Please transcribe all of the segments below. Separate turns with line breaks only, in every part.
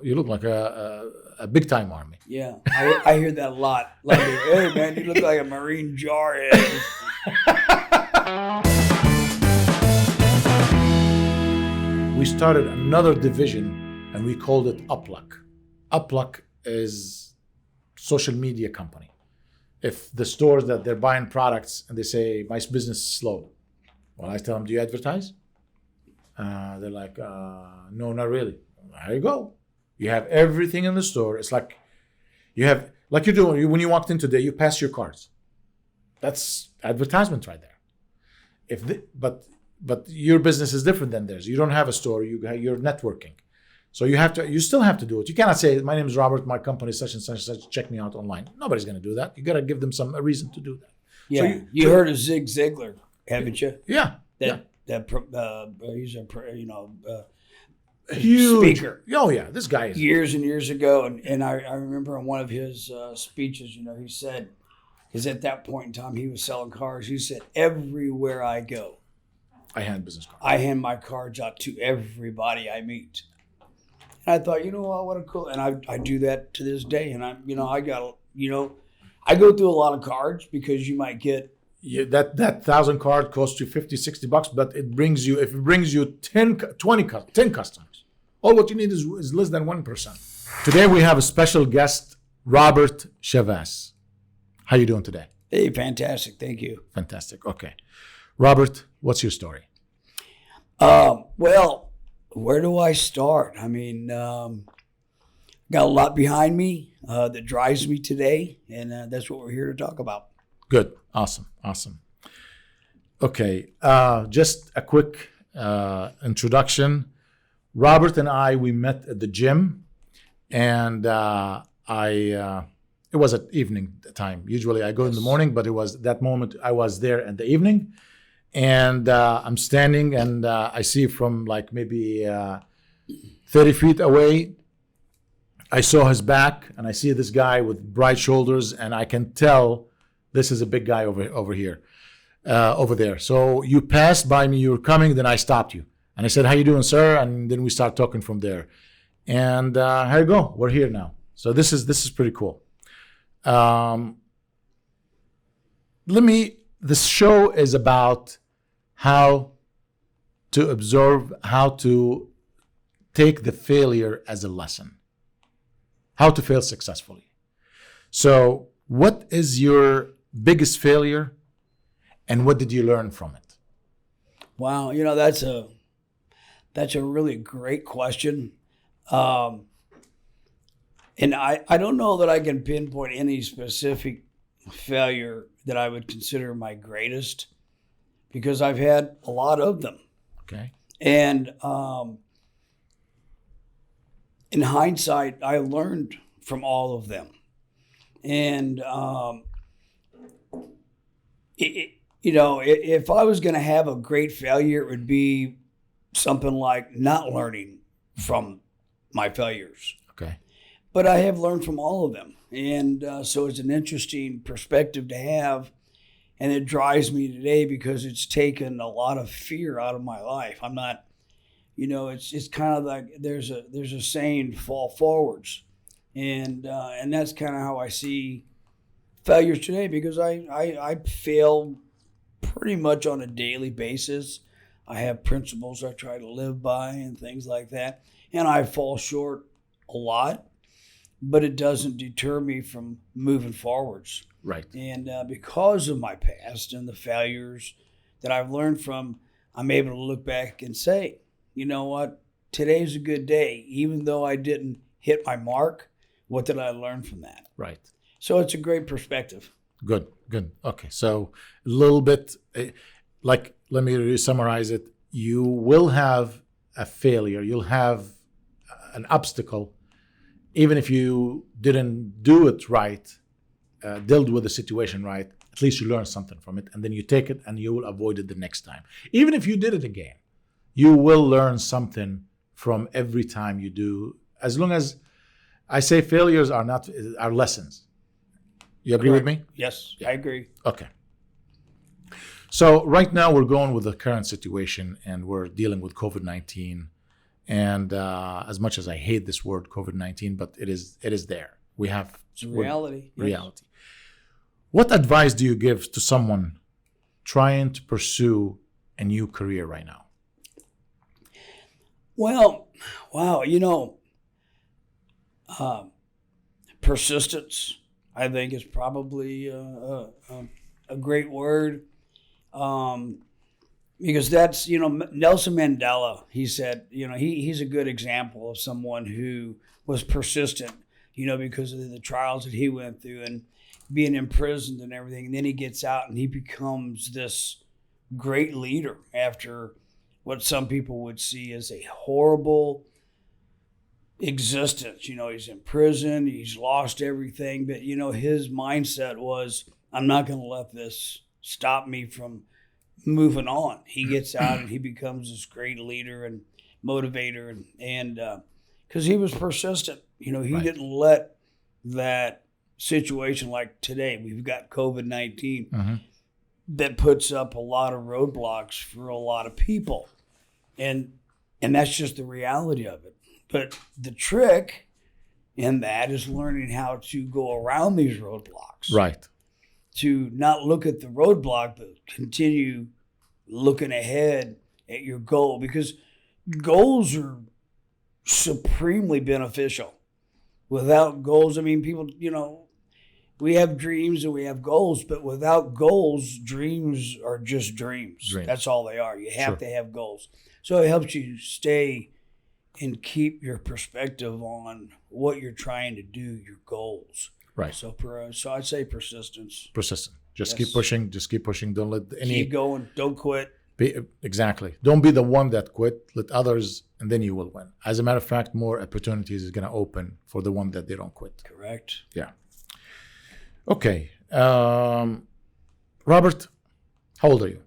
You look like a big time army.
Yeah, I hear that a lot. Like, hey man, you look like a Marine jarhead.
We started another division and we called it Upluck. Upluck is social media company. If the stores that they're buying products and they say, my business is slow. Well, I tell them, do you advertise? They're like, no, not really. There you go. You have everything in the store. It's like you have, like you're doing when you walked in today, you pass your cards. That's advertisement right there. But your business is different than theirs. You don't have a store. You're networking. So you still have to do it. You cannot say, my name is Robert, my company is such and such, check me out online. Nobody's going to do that. You got to give them a reason to do that.
Yeah, so you heard of Zig Ziglar, haven't you?
Yeah.
He's a
huge
speaker.
Oh yeah, this guy is
years and years ago, and I remember in one of his speeches, he said, because at that point in time he was selling cars. He said, everywhere I go,
I hand business cards.
I hand my cards out to everybody I meet. And I thought, what a cool, and I do that to this day. And I go through a lot of cards because you might get.
Yeah, that 1,000 card costs you $50-$60, but if it brings you 10 customers, all what you need is less than 1%. Today we have a special guest, Robert Chavez. How you doing today?
Hey, fantastic. Thank you.
Fantastic. Okay. Robert, what's your story?
Well, where do I start? I mean, got a lot behind me that drives me today, and that's what we're here to talk about.
Good. Awesome. Okay. Just a quick introduction. Robert and we met at the gym, and it was at evening time. Usually I go in the morning, but it was that moment I was there in the evening, and I'm standing and I see from like maybe 30 feet away, I saw his back and I see this guy with bright shoulders, and I can tell this is a big guy over here, over there. So you passed by me, you were coming, then I stopped you. And I said, how you doing, sir? And then we start talking from there. And here you go, we're here now. So this is pretty cool. This show is about how to observe, how to take the failure as a lesson, how to fail successfully. So what is your biggest failure and what did you learn from it?
Wow, that's a really great question. And I don't know that I can pinpoint any specific failure that I would consider my greatest, because I've had a lot of them.
Okay. And
in hindsight, I learned from all of them. And if I was going to have a great failure, it would be something like not learning from my failures.
Okay.
But I have learned from all of them. And so it's an interesting perspective to have. And it drives me today because it's taken a lot of fear out of my life. I'm not, it's kind of like there's a saying, fall forwards. And that's kind of how I see failures today, because I fail pretty much on a daily basis. I have principles I try to live by and things like that. And I fall short a lot, but it doesn't deter me from moving forwards.
Right.
And because of my past and the failures that I've learned from, I'm able to look back and say, you know what, today's a good day. Even though I didn't hit my mark, what did I learn from that?
Right.
So it's a great perspective.
Good. Okay. So a little bit, let me summarize it. You will have a failure. You'll have an obstacle. Even if you didn't do it right, dealt with the situation right, at least you learn something from it. And then you take it and you will avoid it the next time. Even if you did it again, you will learn something from every time you do. As long as I say failures are lessons. You agree with me?
Yes,
Yeah.
I agree.
Okay. So right now we're going with the current situation and we're dealing with COVID-19. And as much as I hate this word COVID-19, but it is there. We have
It's a reality. Yes.
reality. What advice do you give to someone trying to pursue a new career right now?
Well, wow, persistence, I think, is probably a great word. Because that's, Nelson Mandela, he said, he's a good example of someone who was persistent, because of the trials that he went through and being imprisoned and everything. And then he gets out and he becomes this great leader after what some people would see as a horrible existence. He's in prison, he's lost everything, but, his mindset was, I'm not going to let this stop me from moving on. He gets out and he becomes this great leader and motivator, and because he was persistent. He
Right.
didn't let that situation like today. We've got COVID-19
Mm-hmm.
that puts up a lot of roadblocks for a lot of people, and that's just the reality of it. But the trick in that is learning how to go around these roadblocks.
Right.
To not look at the roadblock, but continue looking ahead at your goal, because goals are supremely beneficial. Without goals, people, we have dreams and we have goals, but without goals, dreams are just dreams. That's all they are. You have to have goals. So it helps you stay and keep your perspective on what you're trying to do, your goals.
Right.
So I'd say persistence.
Persistent. Just
Yes.
keep pushing. Just keep pushing. Don't let
Keep going. Don't quit.
Exactly. Don't be the one that quit. Let others, and then you will win. As a matter of fact, more opportunities is going to open for the one that they don't quit.
Correct.
Yeah. Okay. Robert, how old are you?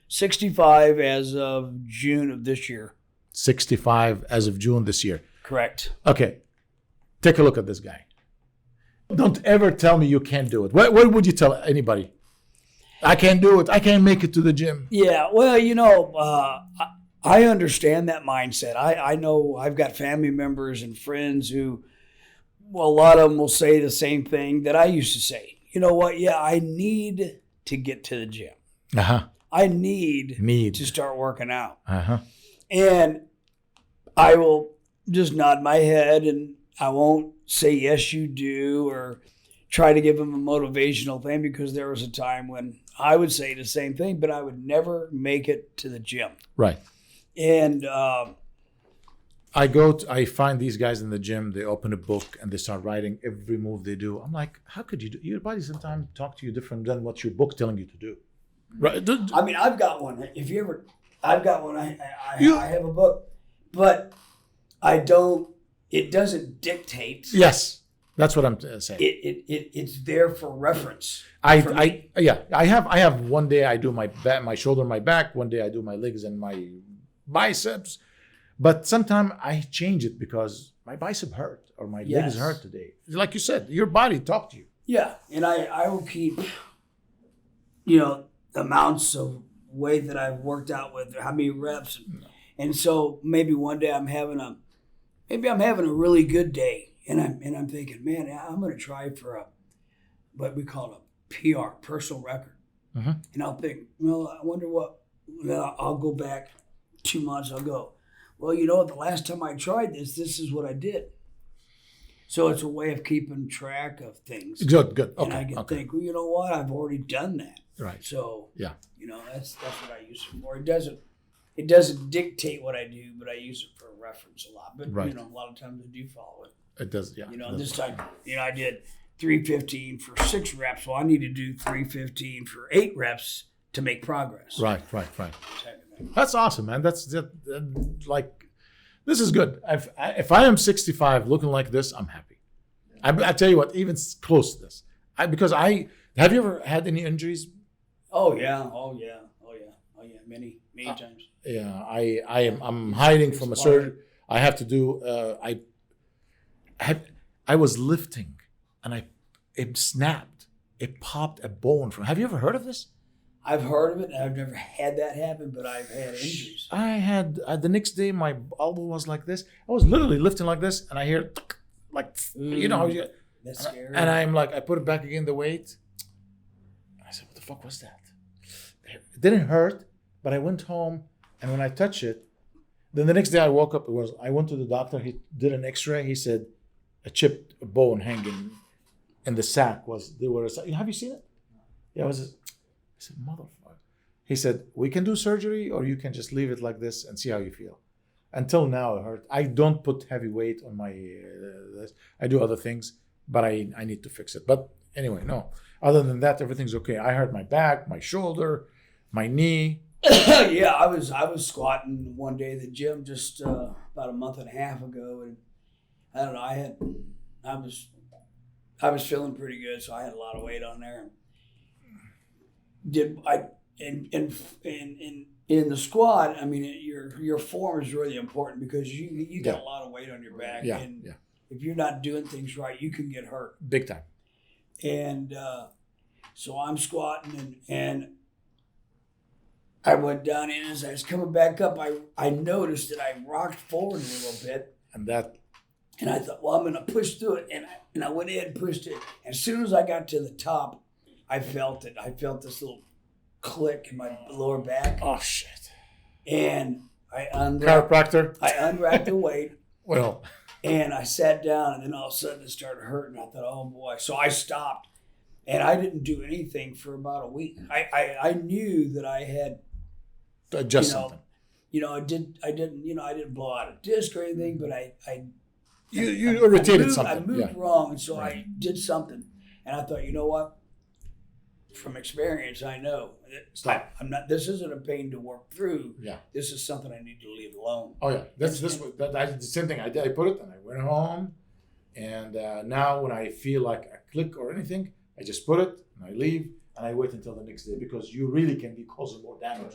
65 as of June of this year.
65 as of June this year.
Correct.
Okay. Take a look at this guy. Don't ever tell me you can't do it. What would you tell anybody? I can't do it. I can't make it to the gym.
Yeah, well, I understand that mindset. I know I've got family members and friends who, well, a lot of them will say the same thing that I used to say. You know what? Yeah, I need to get to the gym.
Uh-huh.
I need to start working out.
Uh-huh.
And I will just nod my head and I won't say, yes, you do, or try to give them a motivational thing, because there was a time when I would say the same thing, but I would never make it to the gym.
Right.
And
I find these guys in the gym, they open a book and they start writing every move they do. I'm like, how could you do? Your body sometimes talk to you different than what your book telling you to do. Right.
I've got one. I've got one. I have a book, but it doesn't dictate.
Yes. That's what I'm saying.
It's there for reference.
I have one day I do my back, my shoulder, my back. One day I do my legs and my biceps. But sometimes I change it because my bicep hurt or my legs hurt today. Like you said, your body talk to you.
Yeah, and I will keep, amounts of weight that I've worked out with, how many reps, and so maybe one day I'm having a really good day. And I'm thinking, man, I'm going to try for what we call a PR, personal record.
Mm-hmm.
And I'll think, well, I wonder what. I'll go back 2 months. I'll go, well, the last time I tried this is what I did. So it's a way of keeping track of things.
Good. Okay.
And I can think, well, you know what? I've already done that.
Right.
So
yeah,
that's what I use it for. It doesn't dictate what I do, but I use it for a reference a lot. But
right.
A lot of times I do follow it.
It does, yeah.
This time, I did 315 for 6 reps. Well, I need to do 315 for 8 reps to make progress.
Right. That's awesome, man. That's like, this is good. If I am 65 looking like this, I'm happy. I tell you what, even close to this. Because have you ever had any injuries?
Oh yeah. Many times.
Yeah, I'm hiding from a surgery. I have to do, I was lifting and it snapped. It popped a bone from. Have you ever heard of this?
I've heard of it. And I've never had that happen, but I've had injuries.
I had the next day my elbow was like this. I was literally lifting like this, and I hear like
That's scary.
and I'm like, I put it back again, the weight. I said, what the fuck was that? It didn't hurt, but I went home, and when I touched it, then the next day I woke up. I went to the doctor. He did an X-ray. He said a chipped bone hanging in the sac have you seen it? Yeah, I said, motherfucker. He said, we can do surgery, or you can just leave it like this and see how you feel. Until now, it hurt. I don't put heavy weight on my. I do other things, but I need to fix it. But anyway, no. Other than that, everything's okay. I hurt my back, my shoulder, my knee.
Yeah, I was squatting one day at the gym just about a month and a half ago, and I don't know. I was feeling pretty good, so I had a lot of weight on there. In the squat, I mean, your form is really important because you got a lot of weight on your back, and if you're not doing things right, you can get hurt
big time.
And so I'm squatting, and I went down in. As I was coming back up, I noticed that I rocked forward a little bit,
And
I thought, well, I'm going to push through it, and I went ahead and pushed it. As soon as I got to the top, I felt it. I felt this little click in my lower back.
oh shit.
And I
Chiropractor.
unwrapped the weight.
Well,
And I sat down, and then all of a sudden it started hurting. I thought, oh boy. So I stopped, and I didn't do anything for about a week. I knew that I had
adjust something.
I didn't blow out a disc or anything, but
You irritated
I
something.
moved wrong, and so I did something. And I thought, you know what? From experience, I know
Stop.
I'm not. This isn't a pain to work through.
Yeah.
This is something I need to leave alone.
Oh yeah, I did the same thing. I did. I put it, and I went home, and now when I feel like a click or anything, I just put it and I leave, and I wait until the next day because you really can be causing more damage.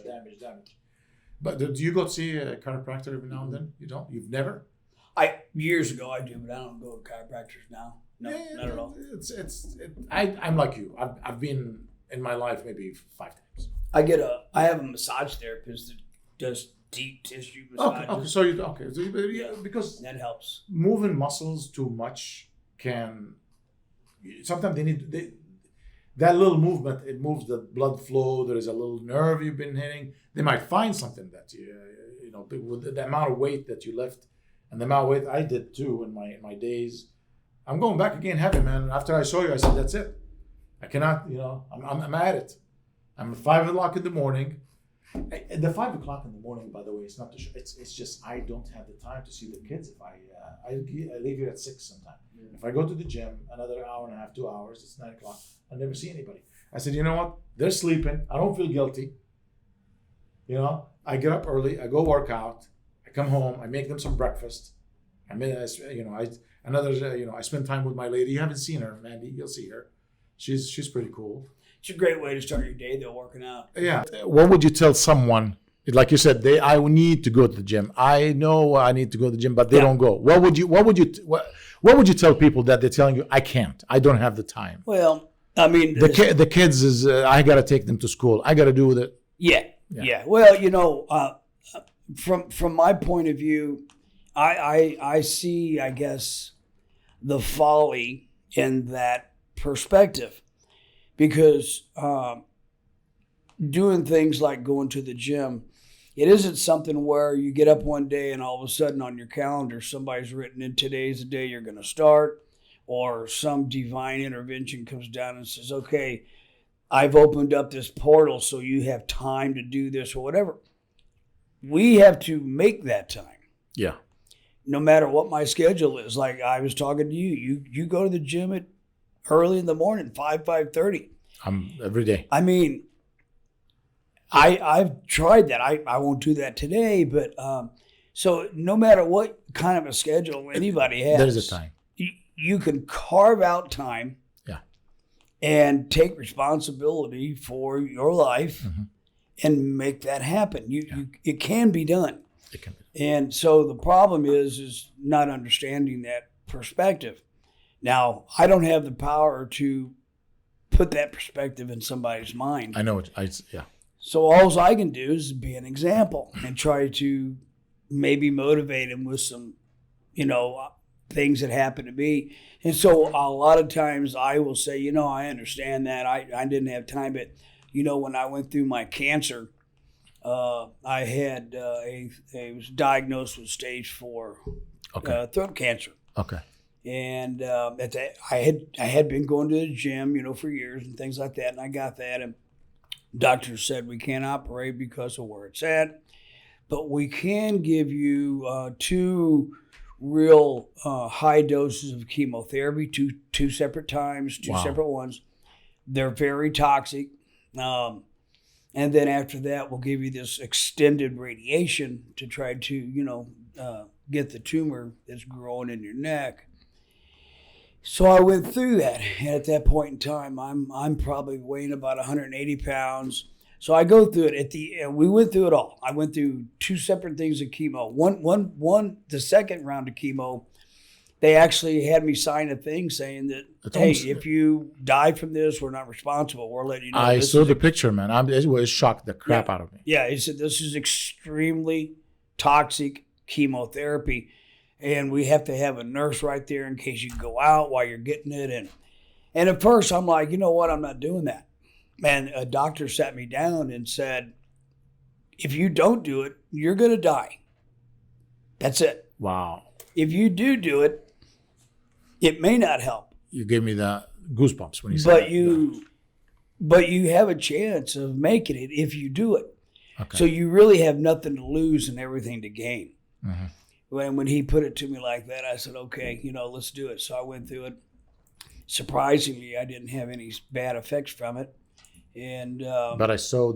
But do you go see a chiropractor every now and then? You don't. You've never.
Years ago I do, but I don't go to chiropractors now. No, not at all.
I'm like you. I've been in my life maybe 5 times.
I have a massage therapist that does deep tissue massages.
Because
that helps.
Moving muscles too much can sometimes that little movement, it moves the blood flow. There is a little nerve you've been hitting. They might find something that with the amount of weight that you lift and the amount of weight I did too in my days. I'm going back again heavy, man. After I saw you, I said, that's it. I cannot, I'm at it. I'm at 5 o'clock in the morning. The 5 o'clock in the morning, by the way, it's not the show. It's just I don't have the time to see the kids. If I leave here at 6 sometime. Yeah. If I go to the gym, another hour and a half, 2 hours, it's 9 o'clock. I never see anybody. I said, you know what? They're sleeping. I don't feel guilty. I get up early. I go work out. I come home. I make them some breakfast. I spend time with my lady. You haven't seen her, Mandy. You'll see her. She's pretty cool.
It's a great way to start your day, though, working out.
Yeah. What would you tell someone? Like you said, I need to go to the gym. I know I need to go to the gym, but they don't go. What would you tell people that they're telling you, I can't, I don't have the time?
Well, I mean,
the kids is I got to take them to school. I got to do with it.
Yeah. Well, from my point of view, I see, I guess, the folly in that perspective, because doing things like going to the gym, it isn't something where you get up one day and all of a sudden on your calendar somebody's written in, today's the day you're going to start, or some divine intervention comes down and says, okay, I've opened up this portal so you have time to do this or whatever. We have to make that time.
Yeah.
No matter what my schedule is. Like I was talking to you. You go to the gym at early in the morning, 5:30.
Every day.
I mean, I've tried that. I won't do that today, but so no matter what kind of a schedule anybody has,
there's a time.
You can carve out time.
Yeah.
And take responsibility for your life and make that happen. It can be done.
It can be.
And so the problem is not understanding that perspective. Now, I don't have the power to put that perspective in somebody's mind.
I know it. Yeah.
So all I can do is be an example and try to maybe motivate him with some, things that happen to me. And so a lot of times I will say, I understand that. I didn't have time, but, when I went through my cancer, I had I was diagnosed with stage 4 throat cancer.
Okay.
And I had been going to the gym, for years and things like that, and I got that, and doctors said we can't operate because of where it's at, but we can give you 2 real high doses of chemotherapy, two separate times, two separate ones. They're very toxic. And then after that, we'll give you this extended radiation to try to, get the tumor that's growing in your neck. So I went through that. And at that point in time, I'm probably weighing about 180 pounds. So I go through it. We went through it all. I went through 2 separate things of chemo. One, the second round of chemo, they actually had me sign a thing saying that, if you die from this, we're not responsible. We're letting you know.
I saw the picture, man. It shocked the crap out of me.
Yeah, he said this is extremely toxic chemotherapy, and we have to have a nurse right there in case you go out while you're getting it. And at first, I'm like, you know what? I'm not doing that. And a doctor sat me down and said, if you don't do it, you're going to die. That's it.
Wow.
If you do it, it may not help.
You gave me the goosebumps when you said that.
But you have a chance of making it if you do it.
Okay.
So you really have nothing to lose and everything to gain.
Mm-hmm.
When he put it to me like that, I said, okay, let's do it. So I went through it. Surprisingly, I didn't have any bad effects from it. And
but I saw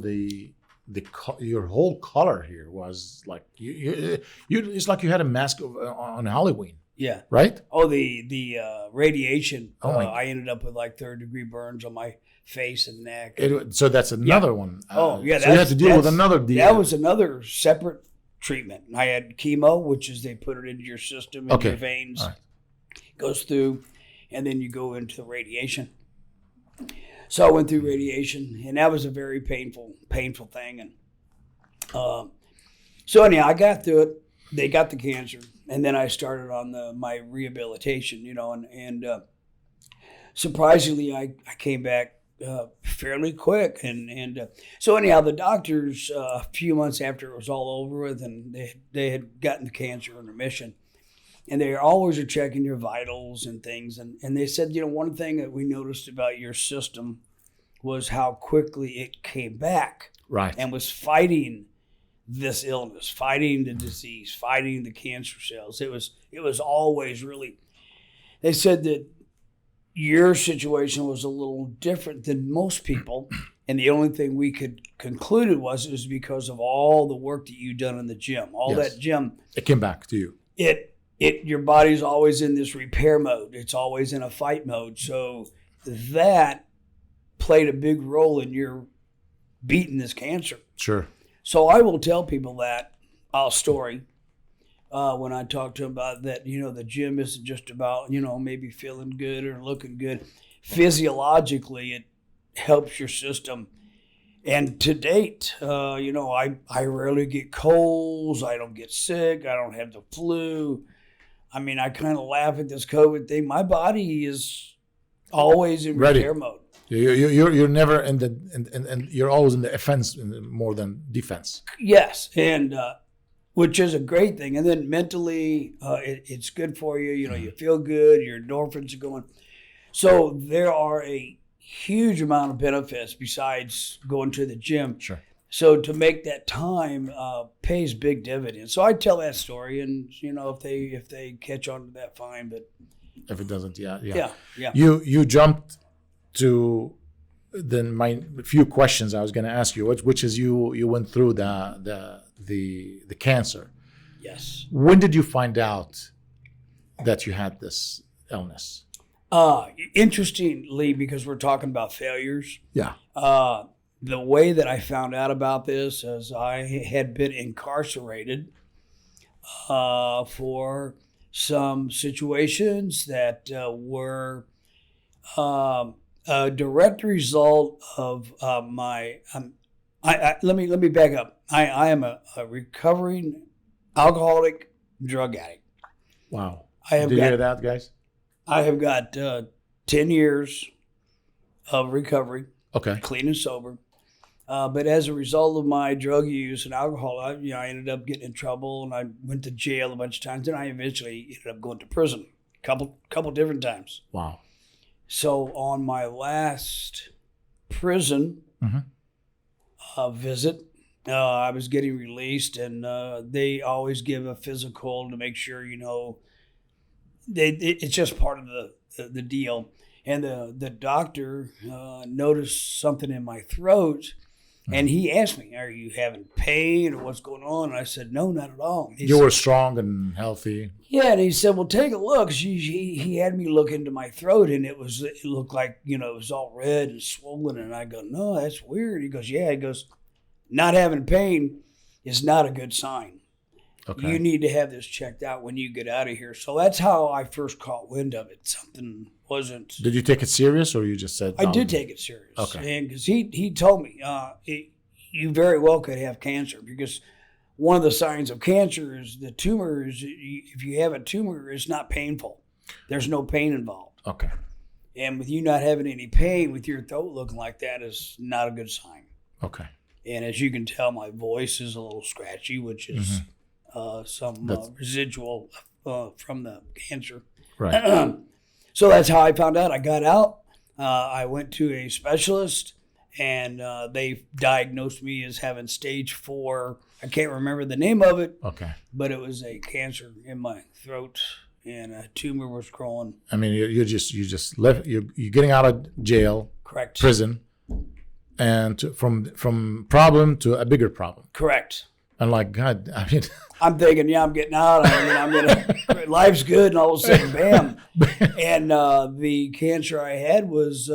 your whole color here was like you it's like you had a mask on Halloween.
Yeah.
Right?
Oh, the radiation.
I
ended up with like 3rd-degree burns on my face and neck.
So that's another one.
So you
had to deal with another deal.
That was another separate treatment. I had chemo, which is they put it into your system, in your veins. Right. Goes through, and then you go into the radiation. So I went through radiation, and that was a very painful thing. And so anyhow, I got through it. They got the cancer, and then I started on my rehabilitation, and surprisingly, I came back fairly quick. And so anyhow, the doctors, a few months after it was all over with, and they had gotten the cancer in remission, and they always are checking your vitals and things. And they said, one thing that we noticed about your system was how quickly it came back.
Right.
And was fighting this illness, fighting the disease, fighting the cancer cells. It was always really, they said that your situation was a little different than most people. And the only thing we could conclude it was because of all the work that you've done in the gym, that gym.
It came back to you.
Your body's always in this repair mode. It's always in a fight mode. So that played a big role in your beating this cancer.
Sure.
So I will tell people that story when I talk to them about that. The gym isn't just about maybe feeling good or looking good. Physiologically, it helps your system. And to date, I rarely get colds. I don't get sick. I don't have the flu. I mean, I kind of laugh at this COVID thing. My body is always in repair mode.
You're never and you're always in the offense more than defense.
Yes, and which is a great thing. And then mentally, it's good for you. You feel good. Your endorphins are going. So there are a huge amount of benefits besides going to the gym.
Sure.
So to make that time pays big dividends. So I tell that story, and if they catch on to that, fine. But
if it doesn't, yeah. You jumped to then my few questions I was going to ask you, which is you went through the cancer.
Yes.
When did you find out that you had this illness?
Interestingly, because we're talking about failures.
Yeah.
The way that I found out about this is I had been incarcerated for some situations that were A direct result of let me back up. I am a recovering alcoholic drug addict.
Wow.
I have
Did you
got
hear that, guys?
I have got 10 years of recovery,
Okay.
clean and sober. But as a result of my drug use and alcohol, I ended up getting in trouble, and I went to jail a bunch of times. And I eventually ended up going to prison couple different times.
Wow.
So on my last prison visit, I was getting released, and they always give a physical to make sure it's just part of the deal. And the doctor noticed something in my throat. And he asked me, "Are you having pain or what's going on?" And I said, "No, not at all."
You were strong and healthy.
Yeah, and he said, "Well, take a look." He had me look into my throat, and it looked like it was all red and swollen. And I go, "No, that's weird." He goes, "Yeah." He goes, "Not having pain is not a good sign.
Okay.
You need to have this checked out when you get out of here." So that's how I first caught wind of it. Something wasn't.
Did you take it serious, or you just said?
I did take it serious.
Okay.
And because he told me, you very well could have cancer, because one of the signs of cancer is the tumor is, if you have a tumor, it's not painful. There's no pain involved.
Okay.
And with you not having any pain, with your throat looking like that, is not a good sign.
Okay.
And as you can tell, my voice is a little scratchy, which is some residual from the cancer.
Right.
So that's how I found out. I got out. I went to a specialist, and they diagnosed me as having stage 4. I can't remember the name of it.
Okay.
But it was a cancer in my throat, and a tumor was growing.
I mean, you just left. You're getting out of jail.
Correct.
Prison, and from problem to a bigger problem.
Correct.
And like, God, I mean,
I'm thinking, yeah, I'm getting out. I'm gonna life's good, and all of a sudden, bam. And the cancer I had was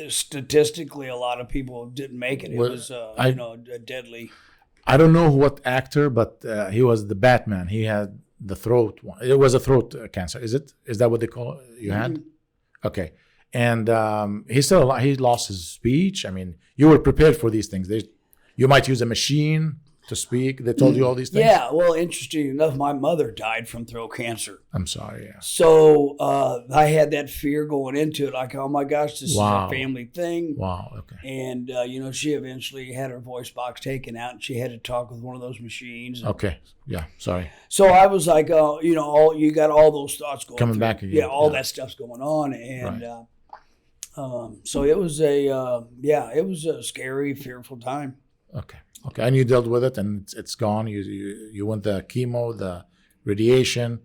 statistically, a lot of people didn't make it. It was a deadly.
I don't know what actor, but he was the Batman. He had the throat one. It was a throat cancer. Is it? Is that what they call it? You had? Okay. And he's still alive. He lost his speech. I mean, you were prepared for these things. You might use a machine to speak. They told you all these things?
Yeah, well, interesting enough, my mother died from throat cancer.
I'm sorry, yeah.
So I had that fear going into it, like, oh my gosh, this is a family thing.
Wow, okay.
And, she eventually had her voice box taken out, and she had to talk with one of those machines.
Okay, yeah, sorry.
So I was like, you got all those thoughts going
coming
through.
back again.
Yeah, all that stuff's going on. And
right.
So it was it was a scary, fearful time.
Okay. And you dealt with it, and it's gone. You went the chemo, the radiation,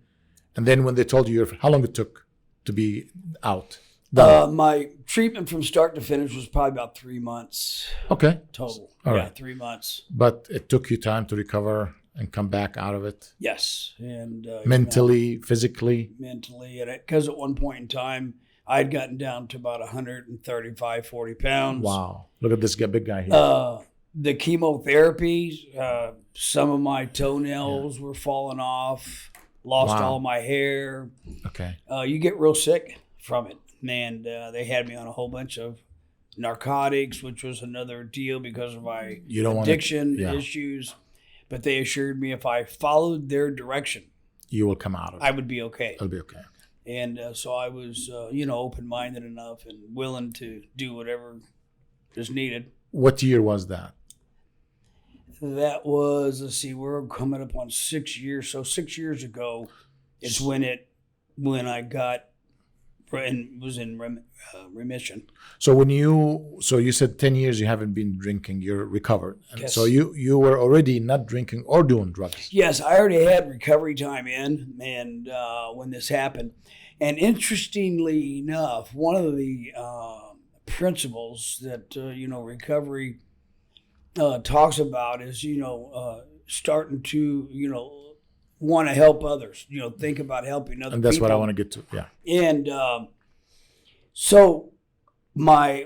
and then when they told you how long it took to be out?
My treatment from start to finish was probably about 3 months.
Okay.
Total.
All right.
3 months.
But it took you time to recover and come back out of it?
Yes. And
mentally, physically?
Mentally. And because at one point in time, I'd gotten down to about 135, 40 pounds.
Wow. Look at this big guy here.
The chemotherapy, some of my toenails were falling off, lost all my hair.
Okay.
You get real sick from it. And they had me on a whole bunch of narcotics, which was another deal because of my addiction issues. But they assured me if I followed their direction,
you will come out of it.
I would be okay.
It'll be okay.
And so I was, open-minded enough and willing to do whatever is needed.
What year was that?
That was, we're coming up on 6 years. So 6 years ago is when I got and was in remission.
So you said 10 years you haven't been drinking, you're recovered. And
yes.
So you were already not drinking or doing drugs.
Yes, I already had recovery time in, and when this happened. And interestingly enough, one of the principles that recovery talks about is starting to want to help others, think about helping other people.
And that's what I want to get to. Yeah.
And so I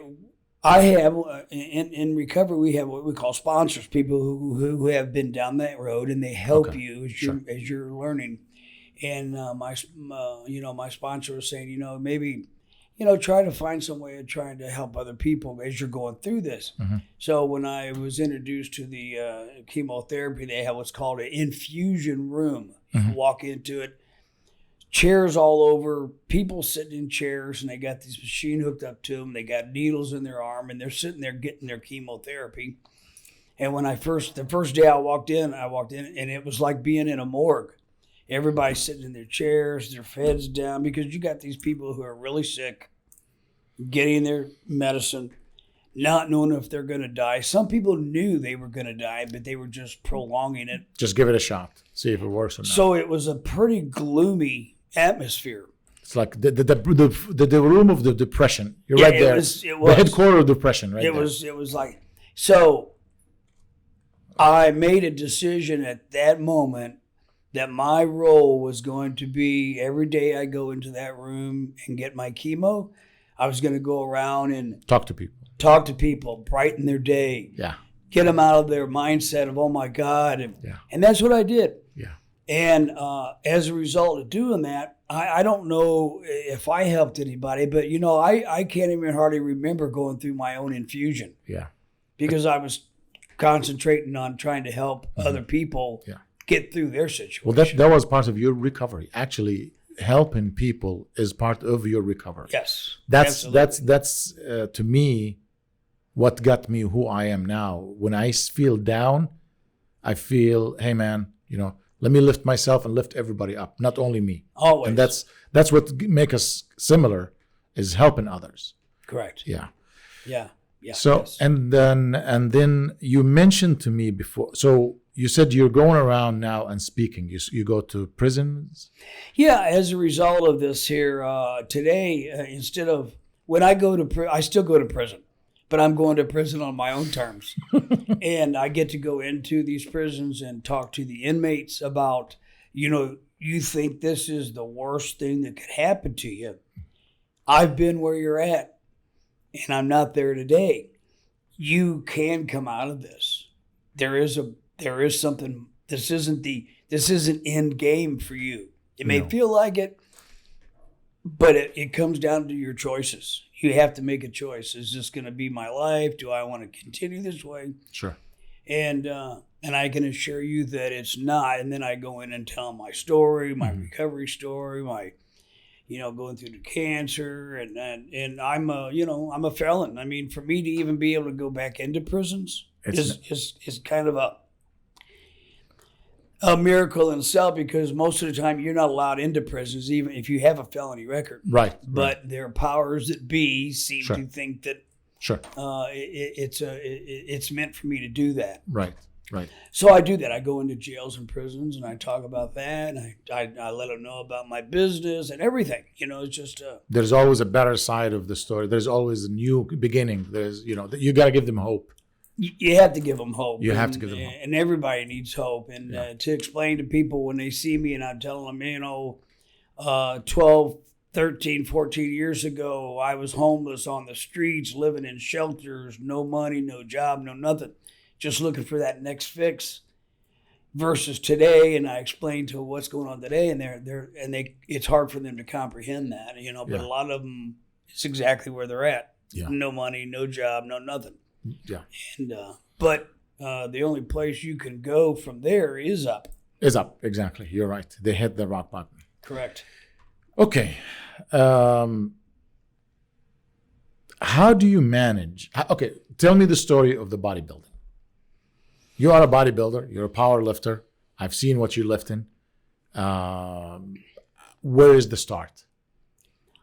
have in recovery, we have what we call sponsors, people who have been down that road, and they help you as you're learning. And my sponsor was saying, maybe try to find some way of trying to help other people as you're going through this.
Mm-hmm.
So when I was introduced to the chemotherapy, they have what's called an infusion room.
Mm-hmm.
You walk into it, chairs all over, people sitting in chairs, and they got this machine hooked up to them. They got needles in their arm, and they're sitting there getting their chemotherapy. And when the first day I walked in, and it was like being in a morgue. Everybody's sitting in their chairs, their heads down, because you got these people who are really sick, getting their medicine, not knowing if they're going to die. Some people knew they were going to die, but they were just prolonging it.
Just give it a shot, see if it works or not.
So it was a pretty gloomy atmosphere.
It's like the room of the depression. You're right there. It was the headquarters of depression, right?
It was like, so I made a decision at that moment that my role was going to be every day I go into that room and get my chemo, I was going to go around and
talk to people,
brighten their day,
yeah,
get them out of their mindset of, oh my God. And that's what I did.
Yeah.
And as a result of doing that, I don't know if I helped anybody, but I can't even hardly remember going through my own infusion.
Yeah.
Because I was concentrating on trying to help other people get through their situation.
Well, that was part of your recovery. Actually, helping people is part of your recovery.
Yes,
that's to me what got me who I am now. When I feel down, I feel, hey man, let me lift myself and lift everybody up, not only me.
Always.
And that's what make us similar, is helping others.
Correct.
Yeah.
Yeah. Yeah.
So
yes.
and then you mentioned to me before. So you said you're going around now and speaking. You go to prisons.
Yeah. As a result of this here today, instead of when I go to I still go to prison, but I'm going to prison on my own terms, and I get to go into these prisons and talk to the inmates about, you think this is the worst thing that could happen to you. I've been where you're at, and I'm not there today. You can come out of this. There is something. This isn't end game for you. It may feel like it, but it comes down to your choices. You have to make a choice. Is this going to be my life? Do I want to continue this way?
Sure.
And I can assure you that it's not. And then I go in and tell my story, my recovery story, my going through the cancer, and I'm a felon. I mean, for me to even be able to go back into prisons is kind of a miracle in itself, because most of the time you're not allowed into prisons, even if you have a felony record.
Right.
But there are powers that be seem
Sure.
to think that
Sure.
it's meant for me to do that.
Right. Right.
So I do that. I go into jails and prisons and I talk about that, and I let them know about my business and everything. It's just
there's always a better side of the story. There's always a new beginning. There's you got to give them hope.
You have to give them hope.
You have to give them hope.
And everybody needs hope. And to explain to people when they see me and I'm telling them, 12, 13, 14 years ago, I was homeless on the streets, living in shelters, no money, no job, no nothing, just looking for that next fix. Versus today, and I explain to them what's going on today, and it's hard for them to comprehend that, But a lot of them, it's exactly where they're at.
Yeah.
No money, no job, no nothing.
Yeah.
And but the only place you can go from there is up.
Is up, exactly. You're right. They hit the rock bottom.
Correct.
Okay. How do you manage? Okay, tell me the story of the bodybuilding. You are a bodybuilder. You're a power lifter. I've seen what you're lifting. Where is the start?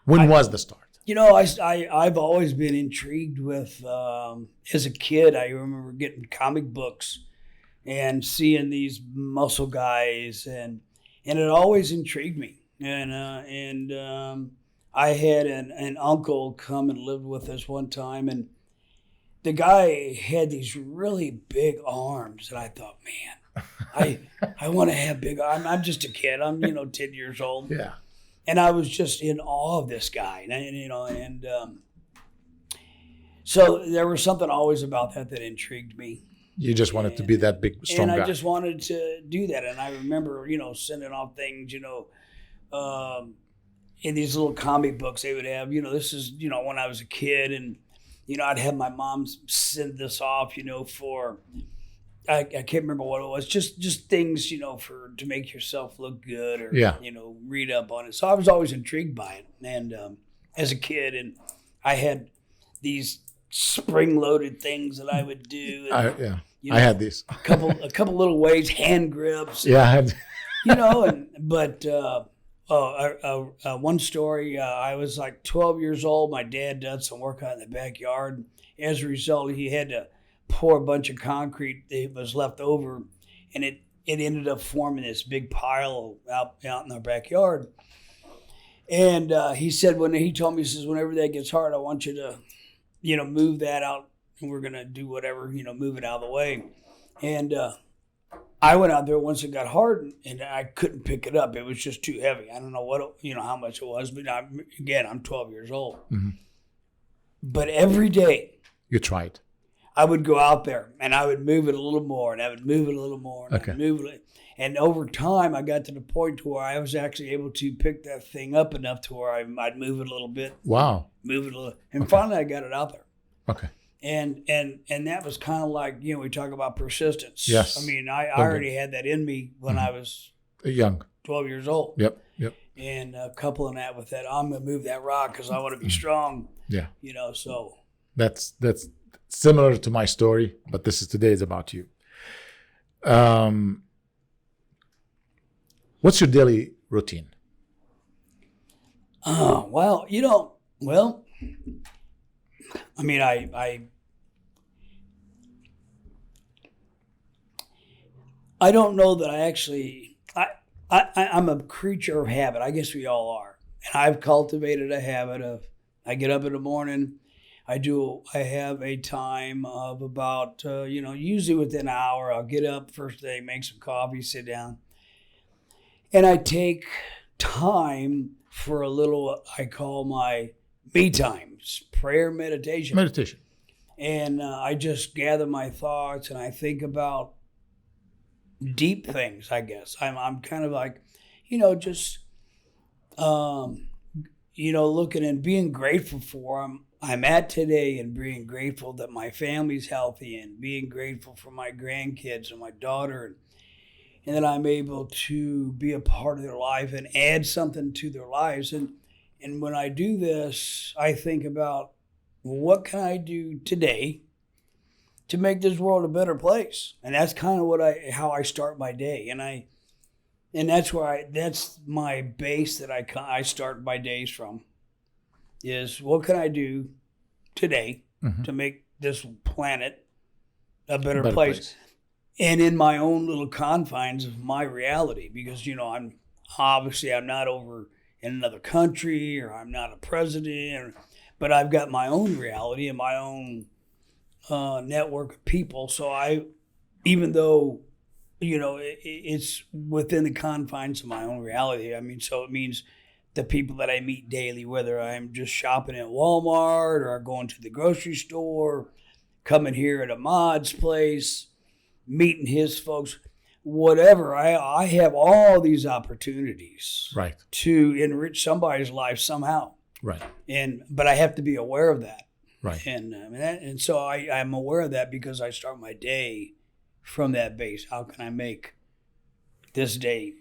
When was the start?
I've always been intrigued with, as a kid, I remember getting comic books and seeing these muscle guys, and it always intrigued me. And I had an uncle come and lived with us one time, and the guy had these really big arms, and I thought, man, I want to have big arms. I'm just a kid. I'm 10 years old.
Yeah.
And I was just in awe of this guy, so there was something always about that intrigued me.
You just wanted to be that big, strong guy.
And I just wanted to do that. And I remember, sending off things, in these little comic books they would have, this is, when I was a kid, and, I'd have my mom send this off, for, I can't remember what it was, just things, to make yourself look good, or,
Yeah.
Read up on it. So I was always intrigued by it. And as a kid, and I had these spring-loaded things that I would do. And,
I had these.
a couple little ways, hand grips.
Yeah, I had.
One story, I was like 12 years old. My dad did some work out in the backyard. As a result, he had to pour a bunch of concrete that was left over, and it ended up forming this big pile out in our backyard. And he said, he told me, he says, whenever that gets hard, I want you to, move that out, and we're going to do whatever, move it out of the way. And I went out there once it got hard, and I couldn't pick it up. It was just too heavy. I don't know how much it was, but I'm 12 years old. Mm-hmm. But every day,
you tried.
I would go out there, and I would move it a little more, and I would move it a little more, and
okay.
I would move it. And over time, I got to the point to where I was actually able to pick that thing up enough to where I'd move it a little bit.
Wow.
Move it a little. And finally, I got it out there.
Okay.
And that was kind of like, we talk about persistence.
Yes.
I mean, I already had that in me when I was
young,
12 years old.
Yep.
And coupling that with that, I'm going to move that rock because I want to be strong.
Yeah.
So.
That's similar to my story, but today is about you. What's your daily routine?
Well, I mean, I don't know that I actually, I'm a creature of habit. I guess we all are. And I've cultivated a habit of, I get up in the morning, I have a time of about, usually within an hour, I'll get up first thing, make some coffee, sit down. And I take time for a little, what I call my me time, prayer, meditation. And I just gather my thoughts, and I think about deep things, I guess. I'm kind of like, just, looking and being grateful for I'm at today, and being grateful that my family's healthy, and being grateful for my grandkids and my daughter, and that I'm able to be a part of their life and add something to their lives. And when I do this, I think about, what can I do today to make this world a better place? And that's kind of how I start my day. And that's my base that I start my days from, is what can I do today to make this planet a better place? And in my own little confines of my reality, because, I'm not over in another country, or I'm not a president, but I've got my own reality and my own network of people. So even though, it's within the confines of my own reality, so it means the people that I meet daily, whether I'm just shopping at Walmart or going to the grocery store, coming here at Ahmad's place, meeting his folks, whatever. I have all these opportunities,
right,
to enrich somebody's life somehow,
right.
But I have to be aware of that,
right.
And so I'm aware of that because I start my day from that base. How can I make this day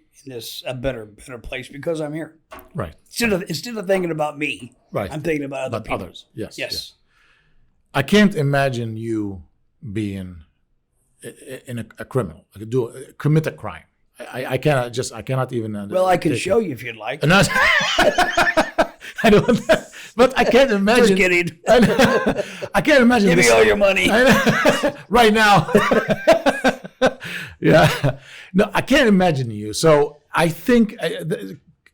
a better place because I'm here,
right?
Instead of thinking about me,
right,
I'm thinking about other people.
Others. Yes.
I
can't imagine you being a criminal, commit a crime. I cannot even.
Well, I can show you if you'd like.
I don't. But I can't imagine.
Just kidding.
I can't imagine.
Give me all your money
right now. Yeah. No, I can't imagine you. So I think,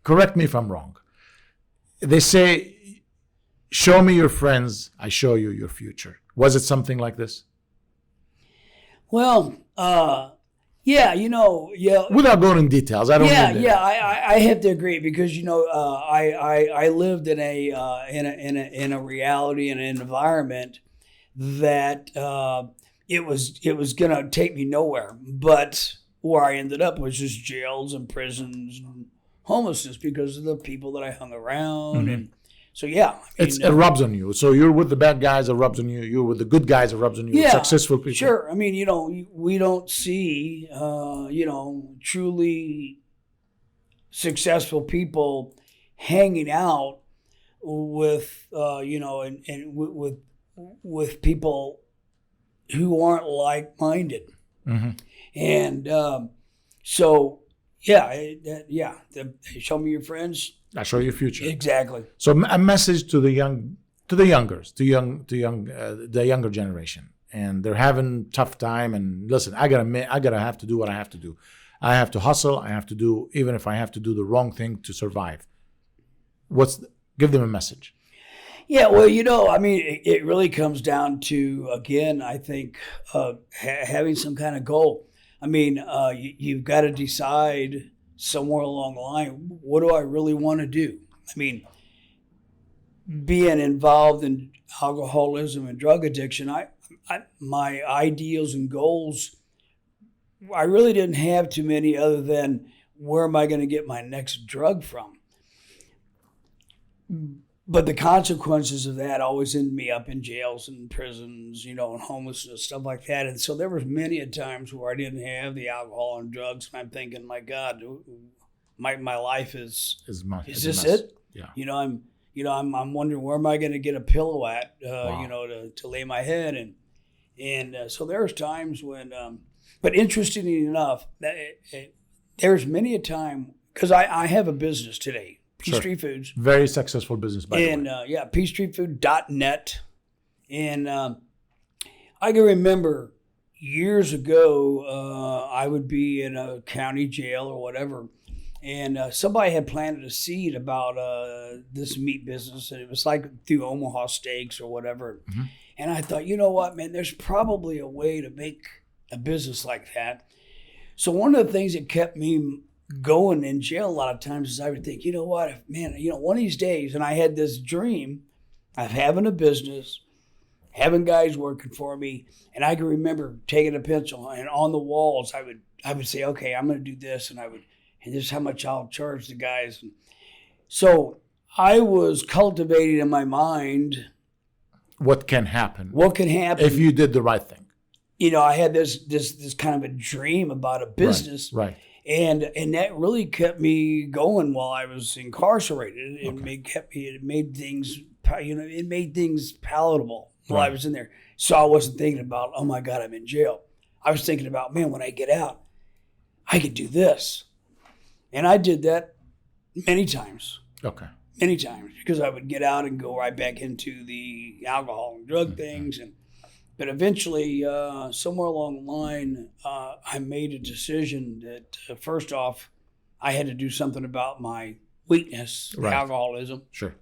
correct me if I'm wrong. They say, "Show me your friends, I show you your future." Was it something like this?
Well, yeah.
Without going in details, I don't.
I have to agree because I lived in a reality and an environment that it was gonna take me nowhere, but where I ended up was just jails and prisons and homelessness because of the people that I hung around. And so, yeah.
It rubs on you. So you're with the bad guys, it rubs on you. You're with the good guys, it rubs on you.
Yeah,
Successful people.
sure. I mean, we don't see, truly successful people hanging out with, with people who aren't like-minded. And so, show me your friends.
I show you future.
Exactly.
So a message to the younger generation, and they're having tough time. And listen, I gotta have to do what I have to do. I have to hustle. I have to do, even if I have to do the wrong thing to survive. Give them a message.
Yeah, well, it really comes down to, again, I think having some kind of goal. I mean, you've got to decide somewhere along the line, what do I really want to do? I mean, being involved in alcoholism and drug addiction, my ideals and goals, I really didn't have too many other than where am I going to get my next drug from? But the consequences of that always ended me up in jails and prisons, and homelessness, stuff like that. And so there was many a times where I didn't have the alcohol and drugs, and I'm thinking, my God, my life is this it?
Yeah.
I'm wondering where am I going to get a pillow at, to lay my head, and so there's times when, but interestingly enough, there's many a time because I have a business today. P3 Foods.
Very successful business, by the way.
And p3food.net. And I can remember years ago, I would be in a county jail or whatever, and somebody had planted a seed about this meat business, and it was like through Omaha Steaks or whatever. And I thought, you know what, man, there's probably a way to make a business like that. So one of the things that kept me going in jail a lot of times is I would think, one of these days, and I had this dream of having a business, having guys working for me, and I can remember taking a pencil and on the walls I would say, okay, I'm going to do this, and this is how much I'll charge the guys. And so I was cultivating in my mind
what can happen
if
you did the right thing.
I had this kind of a dream about a business,
right.
And that really kept me going while I was incarcerated. It made things palatable while I was in there. So I wasn't thinking about, oh my God, I'm in jail. I was thinking about, man, when I get out, I could do this. And I did that many times.
Okay.
Many times, because I would get out and go right back into the alcohol and drug things. But eventually, somewhere along the line, I made a decision that, first off, I had to do something about my weakness, alcoholism.
Sure.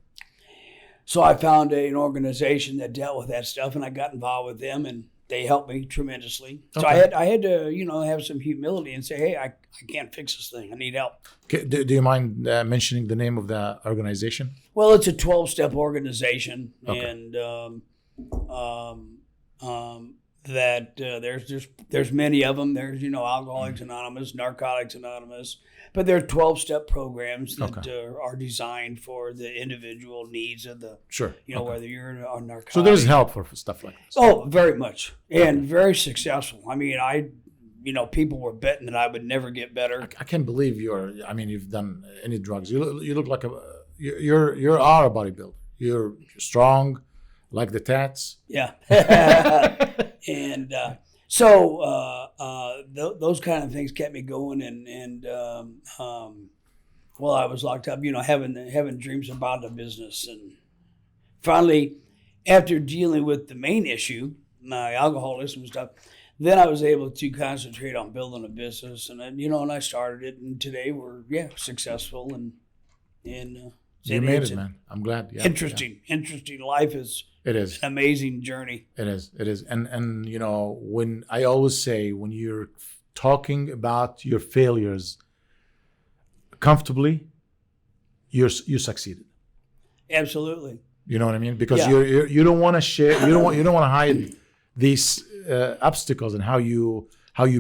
So I found an organization that dealt with that stuff, and I got involved with them, and they helped me tremendously. Okay. So I had to, have some humility and say, hey, I can't fix this thing. I need help.
Okay. Do you mind mentioning the name of the organization?
Well, it's a 12-step organization, and there's many of them. There's Alcoholics Anonymous, Narcotics Anonymous, but there are 12-step programs that are designed for the individual needs of the whether you're on narcotics.
So there's help for stuff like this.
Oh, very much, and very successful. I mean, people were betting that I would never get better.
I can't believe you've done any drugs. You look like you're a bodybuilder. You're strong, like the tats.
Yeah. And so those kind of things kept me going, and while I was locked up, having dreams about the business, and finally, after dealing with the main issue, my alcoholism and stuff, then I was able to concentrate on building a business, and then, and I started it, and today we're successful, and
you made it, man. I'm glad. Yeah,
interesting life is.
It is
an amazing journey.
It is, and when I always say, when you're talking about your failures comfortably, you succeeded.
Absolutely.
You know what I mean? Because you don't want to share. You don't want to hide these obstacles and how you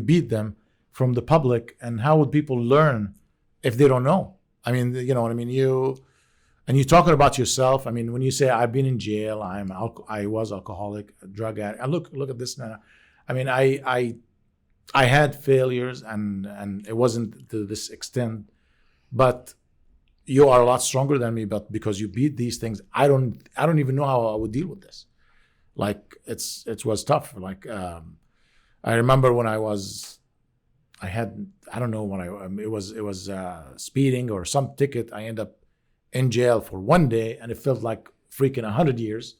beat them from the public. And how would people learn if they don't know? I mean, you know what I mean. And you're talking about yourself. I mean, when you say I've been in jail, I was alcoholic, a drug addict. And look at this now. I mean, I had failures, and it wasn't to this extent, but you are a lot stronger than me. But because you beat these things, I don't even know how I would deal with this. Like it was tough. Like I remember when I don't know when it was speeding or some ticket. I ended up in jail for one day, and it felt like freaking 100 years.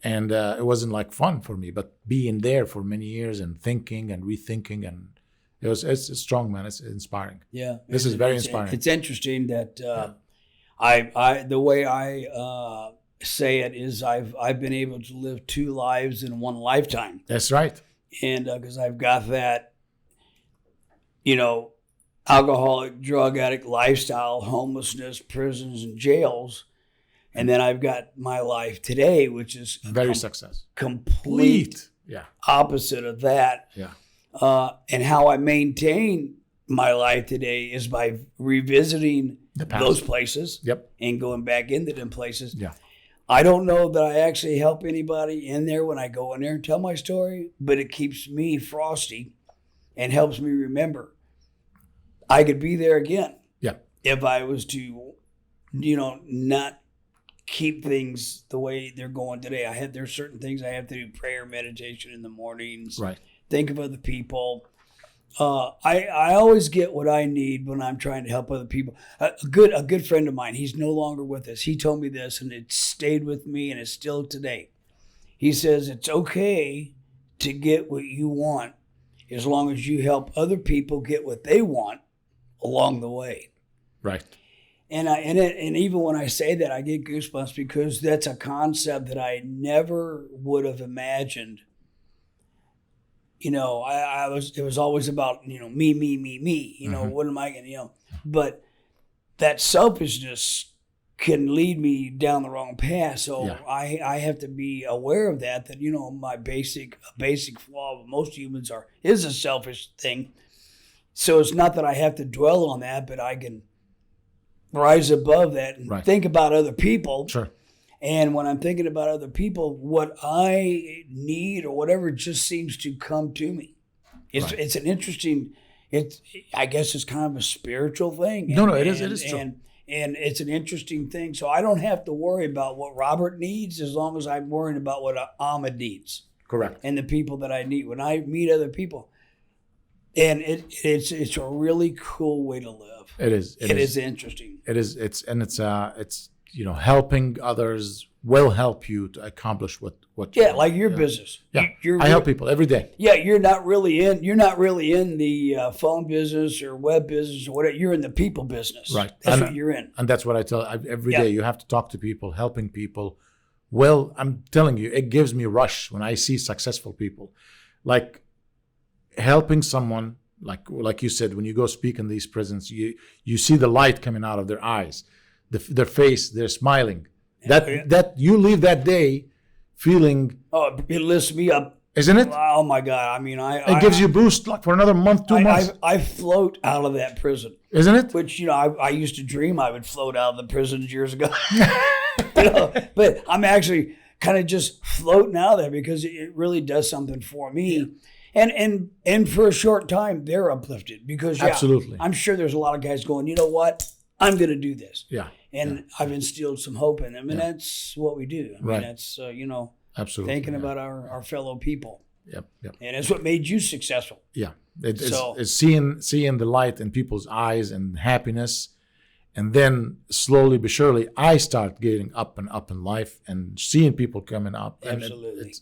And it wasn't like fun for me, but being there for many years and thinking and rethinking, and it's strong, man. It's inspiring.
Yeah,
this is very inspiring.
It's interesting that I the way I say it is I've been able to live 2 lives in one lifetime.
That's right.
And because I've got that, alcoholic, drug addict lifestyle, homelessness, prisons, and jails. And then I've got my life today, which is
very successful,
complete opposite of that.
Yeah.
And how I maintain my life today is by revisiting those places.
Yep.
And going back into them places.
Yeah.
I don't know that I actually help anybody in there when I go in there and tell my story, but it keeps me frosty and helps me remember I could be there again.
Yeah.
If I was to, not keep things the way they're going today. There's certain things I have to do, prayer, meditation in the mornings.
Right.
Think of other people. I always get what I need when I'm trying to help other people. A good friend of mine, he's no longer with us. He told me this, and it stayed with me, and it's still today. He says it's okay to get what you want as long as you help other people get what they want along the way.
Right.
And even when I say that, I get goosebumps because that's a concept that I never would have imagined. It was always about, me, what am I going to, but that selfishness can lead me down the wrong path. So yeah. I have to be aware of that, my basic flaw of most humans is a selfish thing. So it's not that I have to dwell on that, but I can rise above that and think about other people.
Sure.
And when I'm thinking about other people, what I need or whatever just seems to come to me. It's an interesting, I guess it's kind of a spiritual thing.
It is true.
And it's an interesting thing. So I don't have to worry about what Robert needs as long as I'm worrying about what Ahmed needs.
Correct.
And the people that I need. When I meet other people. And it's a really cool way to live.
It is.
It is interesting.
It is. It's helping others will help you to accomplish what you want.
Like your business.
Yeah, I help people every day.
Yeah, you're not really in the phone business or web business or whatever. You're in the people business.
Right.
That's what you're in.
And that's what I tell every day. You have to talk to people, helping people. Well, I'm telling you, it gives me a rush when I see successful people, like helping someone. Like you said, when you go speak in these prisons, you see the light coming out of their eyes, their face, they're smiling. That you leave that day feeling.
Oh, it lifts me up,
isn't it?
Oh my God! I mean,
it gives you a boost like for another month, 2 months.
I float out of that prison,
isn't it?
Which I used to dream I would float out of the prisons years ago. But I'm actually kind of just floating out of there because it really does something for me. Yeah. And for a short time, they're uplifted because
absolutely.
I'm sure there's a lot of guys going, you know what, I'm going to do this.
Yeah.
And I've instilled some hope in them, and that's what we do. I mean, that's
absolutely
thinking about our fellow people.
Yep.
And it's what made you successful.
Yeah. It's seeing the light in people's eyes and happiness, and then slowly but surely, I start getting up and up in life and seeing people coming up.
Absolutely.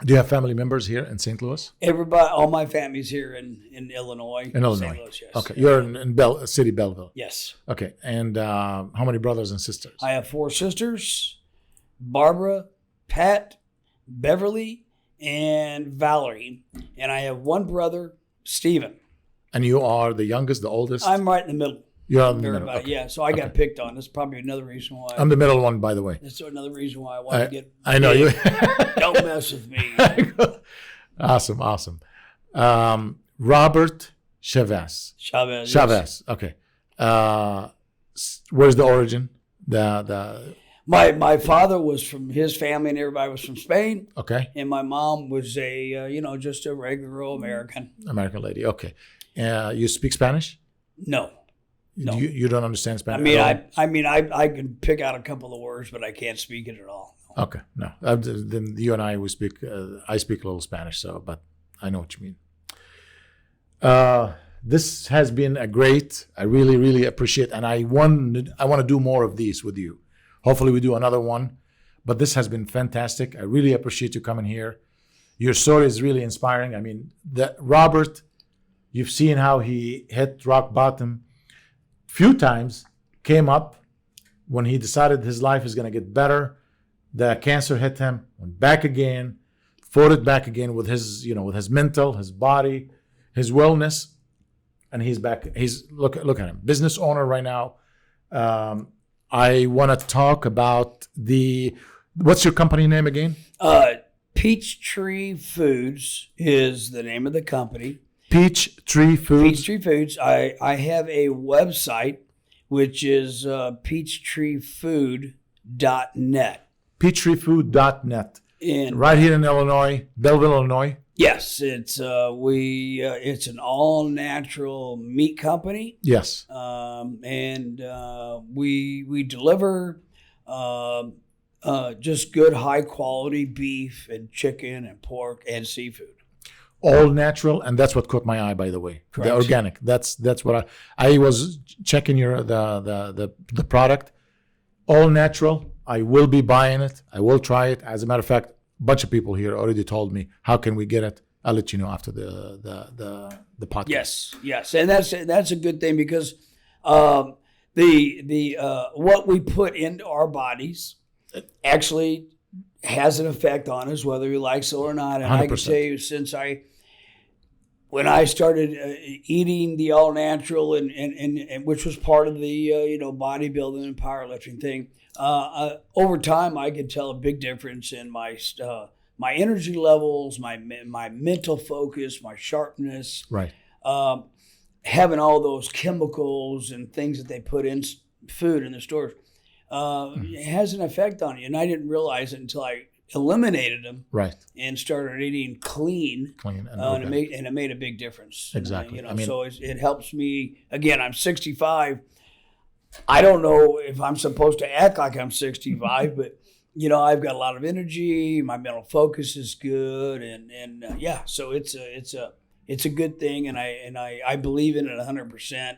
Do you have family members here in St. Louis?
Everybody, all my family's here in Illinois.
In Illinois.
St. Louis, yes.
Okay, you're in City Belleville.
Yes.
Okay, and how many brothers and sisters?
I have 4 sisters: Barbara, Pat, Beverly, and Valerie, and I have 1 brother, Stephen.
And you are the youngest, the oldest?
I'm right in the middle.
You're in the middle. Okay.
Yeah, so I got picked on. That's probably another reason why.
I'm the middle one, by the way.
That's another reason why I want to get.
I know you.
Don't mess with me.
Awesome. Robert Chavez.
Chavez.
Yes. Okay. Where's the origin? The
My father was from his family, and everybody was from Spain.
Okay.
And my mom was just a regular old American.
American lady. Okay. You speak Spanish?
No.
You don't understand Spanish?
I can pick out a couple of words, but I can't speak it at all.
Okay. No. Then you and I speak. I speak a little Spanish, but I know what you mean. This has been a great. I really, really appreciate, and I want to do more of these with you. Hopefully, we do another one. But this has been fantastic. I really appreciate you coming here. Your story is really inspiring. I mean, Robert, you've seen how he hit rock bottom few times, came up when he decided his life is going to get better. The cancer hit him, went back again, fought it back again with his mental, his body, his wellness, and he's back. He's look at him, business owner right now. I want to talk about what's your company name again?
Ep.3 Foods is the name of the company.
Ep.3 Foods.
Ep.3 Foods. I have a website, which is ep3food.net.
ep3food.net.
And
right here in Illinois, Belleville, Illinois.
Yes, it's it's an all natural meat company.
Yes.
And we deliver just good high quality beef and chicken and pork and seafood.
All natural, and that's what caught my eye, by the way.
Correct.
The organic. That's what I was checking the product. All natural. I will be buying it. I will try it. As a matter of fact, a bunch of people here already told me, how can we get it? I'll let you know after the podcast.
Yes, and that's a good thing, because what we put into our bodies actually has an effect on us, whether we like so or not. And 100%. I can tell you, when I started eating the all natural, and which was part of the bodybuilding and powerlifting thing, over time I could tell a big difference in my energy levels, my mental focus, my sharpness.
Right.
Having all those chemicals and things that they put in food in the stores, it has an effect on you, and I didn't realize it until I eliminated them,
right,
and started eating clean,
and
it made a big difference.
Exactly.
So it helps me. Again, I'm 65. I don't know if I'm supposed to act like I'm 65, but I've got a lot of energy. My mental focus is good, so it's a good thing, and I believe in it 100%.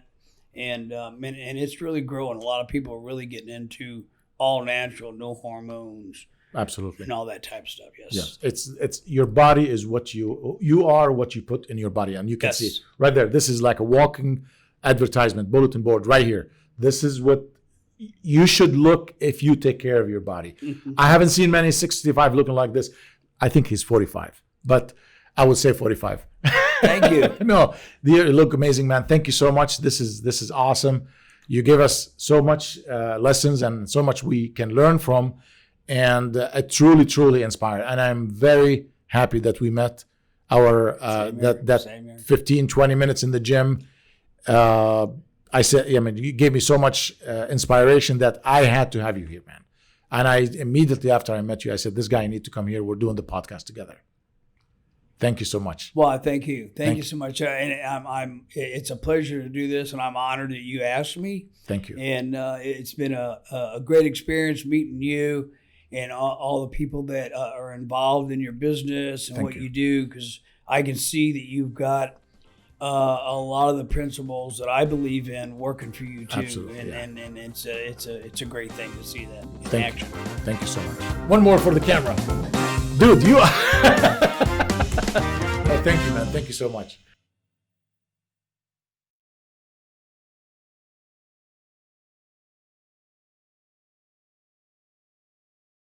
And it's really growing. A lot of people are really getting into all natural, no hormones.
Absolutely.
And all that type of stuff. Yes.
It's your body is what you are, what you put in your body, and you can see it right there. This is like a walking advertisement bulletin board right here. This is what you should look if you take care of your body. Mm-hmm. I haven't seen many 65 looking like this. I think he's 45, but I would say 45.
Thank you.
No, you look amazing, man. Thank you so much. This is awesome. You give us so much lessons and so much we can learn from, and it truly inspired. And I'm very happy that we met. Our that 15-20 minutes in the gym. You gave me so much inspiration that I had to have you here, man. And I immediately after I met you, I said, this guy needs to come here. We're doing the podcast together. Thank you so much.
Well, thank you. Thank you so much. And it's a pleasure to do this, and I'm honored that you asked me.
Thank you.
And it's been a great experience meeting you and all the people that are involved in your business and what you do, because I can see that you've got a lot of the principles that I believe in working for you too.
Absolutely,
and it's a great thing to see that in action.
Thank you so much. One more for the camera. Dude, you... Oh, thank you, man. Thank you so much.